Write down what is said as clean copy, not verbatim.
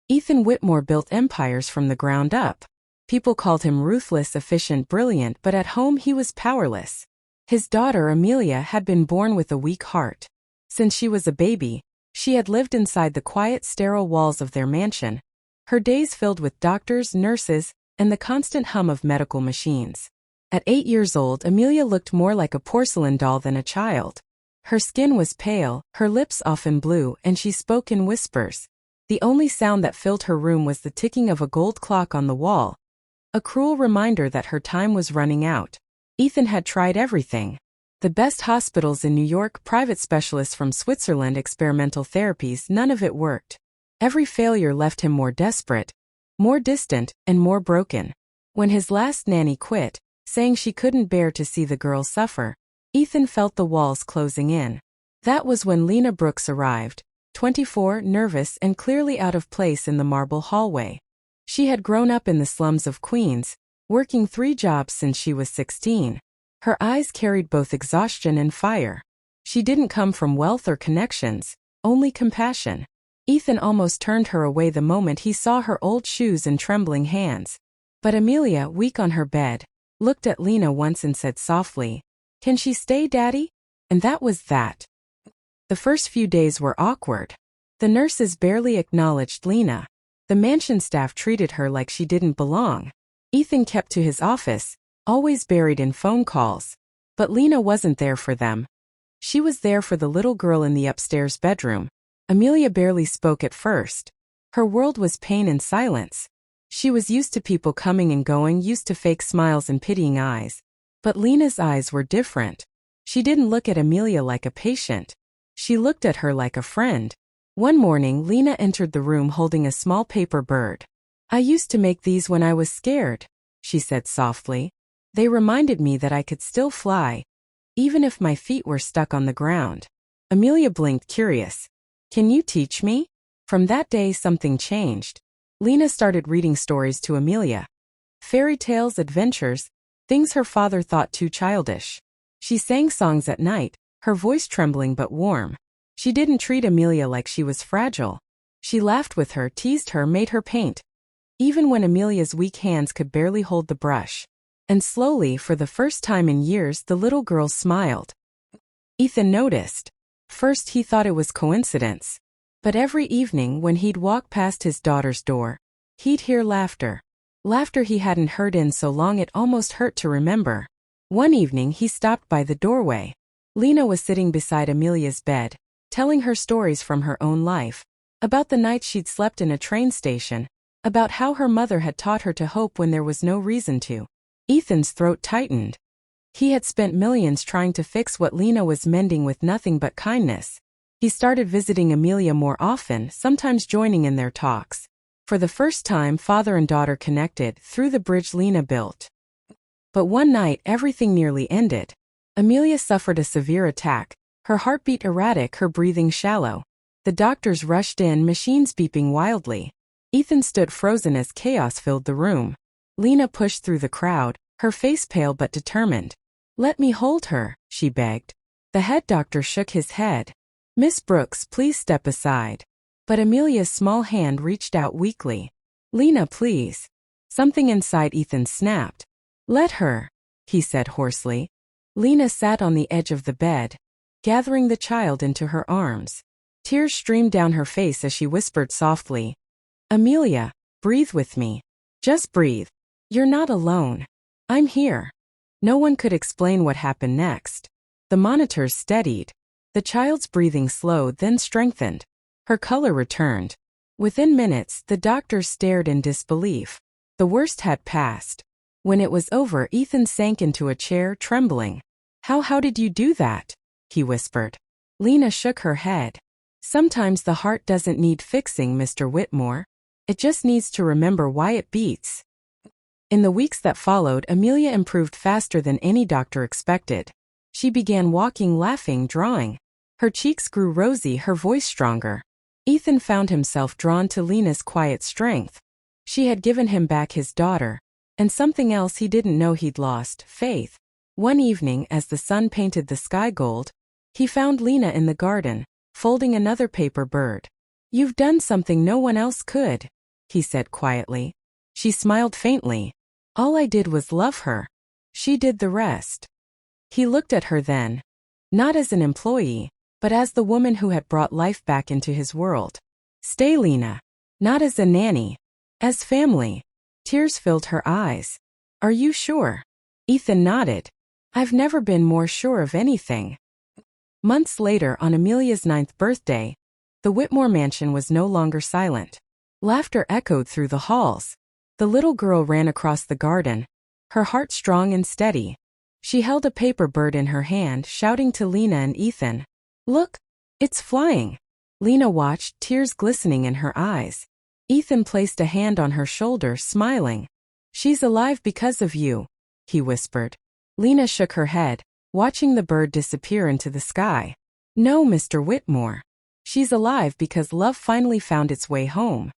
Ethan Whitmore built empires from the ground up. People called him ruthless, efficient, brilliant, but at home he was powerless. His daughter Amelia had been born with a weak heart. Since she was a baby, she had lived inside the quiet, sterile walls of their mansion, her days filled with doctors, nurses, and the constant hum of medical machines. At 8 years old, Amelia looked more like a porcelain doll than a child. Her skin was pale, her lips often blue, and she spoke in whispers. The only sound that filled her room was the ticking of a gold clock on the wall, a cruel reminder that her time was running out. Ethan had tried everything. The best hospitals in New York, private specialists from Switzerland, experimental therapies, none of it worked. Every failure left him more desperate, more distant, and more broken. When his last nanny quit, saying she couldn't bear to see the girl suffer, Ethan felt the walls closing in. That was when Lena Brooks arrived, 24, nervous and clearly out of place in the marble hallway. She had grown up in the slums of Queens, working 3 jobs since she was 16. Her eyes carried both exhaustion and fire. She didn't come from wealth or connections, only compassion. Ethan almost turned her away the moment he saw her old shoes and trembling hands. But Amelia, weak on her bed, looked at Lena once and said softly, "Can she stay, Daddy?" And that was that. The first few days were awkward. The nurses barely acknowledged Lena. The mansion staff treated her like she didn't belong. Ethan kept to his office, always buried in phone calls. But Lena wasn't there for them. She was there for the little girl in the upstairs bedroom. Amelia barely spoke at first. Her world was pain and silence. She was used to people coming and going, used to fake smiles and pitying eyes. But Lena's eyes were different. She didn't look at Amelia like a patient. She looked at her like a friend. One morning, Lena entered the room holding a small paper bird. "I used to make these when I was scared," she said softly. "They reminded me that I could still fly, even if my feet were stuck on the ground." Amelia blinked, curious. "Can you teach me?" From that day, something changed. Lena started reading stories to Amelia. Fairy tales, adventures, things her father thought too childish. She sang songs at night, her voice trembling but warm. She didn't treat Amelia like she was fragile. She laughed with her, teased her, made her paint, even when Amelia's weak hands could barely hold the brush. And slowly, for the first time in years, the little girl smiled. Ethan noticed. First he thought it was coincidence. But every evening when he'd walk past his daughter's door, he'd hear laughter. Laughter he hadn't heard in so long it almost hurt to remember. One evening he stopped by the doorway. Lena was sitting beside Amelia's bed, telling her stories from her own life. About the nights she'd slept in a train station. About how her mother had taught her to hope when there was no reason to. Ethan's throat tightened. He had spent millions trying to fix what Lena was mending with nothing but kindness. He started visiting Amelia more often, sometimes joining in their talks. For the first time, father and daughter connected through the bridge Lena built. But one night, everything nearly ended. Amelia suffered a severe attack, her heartbeat erratic, her breathing shallow. The doctors rushed in, machines beeping wildly. Ethan stood frozen as chaos filled the room. Lena pushed through the crowd, her face pale but determined. "Let me hold her," she begged. The head doctor shook his head. "Miss Brooks, please step aside." But Amelia's small hand reached out weakly. "Lena, please." Something inside Ethan snapped. "Let her," he said hoarsely. Lena sat on the edge of the bed, gathering the child into her arms. Tears streamed down her face as she whispered softly, "Amelia, breathe with me. Just breathe. You're not alone. I'm here." No one could explain what happened next. The monitors steadied. The child's breathing slowed, then strengthened. Her color returned. Within minutes, the doctors stared in disbelief. The worst had passed. When it was over, Ethan sank into a chair, trembling. How did you do that?" he whispered. Lena shook her head. "Sometimes the heart doesn't need fixing, Mr. Whitmore. It just needs to remember why it beats." In the weeks that followed, Amelia improved faster than any doctor expected. She began walking, laughing, drawing. Her cheeks grew rosy, her voice stronger. Ethan found himself drawn to Lena's quiet strength. She had given him back his daughter, and something else he didn't know he'd lost, faith. One evening, as the sun painted the sky gold, he found Lena in the garden, folding another paper bird. "You've done something no one else could," he said quietly. She smiled faintly. All I did was love her. She did the rest. He looked at her then. Not as an employee, but as the woman who had brought life back into his world. Stay, Lena. Not as a nanny. As family. Tears filled her eyes. Are you sure? Ethan nodded. I've never been more sure of anything. Months later, on Amelia's 9th birthday, the Whitmore mansion was no longer silent. Laughter echoed through the halls. The little girl ran across the garden, her heart strong and steady. She held a paper bird in her hand, shouting to Lena and Ethan, "Look, it's flying." Lena watched, tears glistening in her eyes. Ethan placed a hand on her shoulder, smiling. "She's alive because of you," he whispered. Lena shook her head, watching the bird disappear into the sky. "No, Mr. Whitmore. She's alive because love finally found its way home."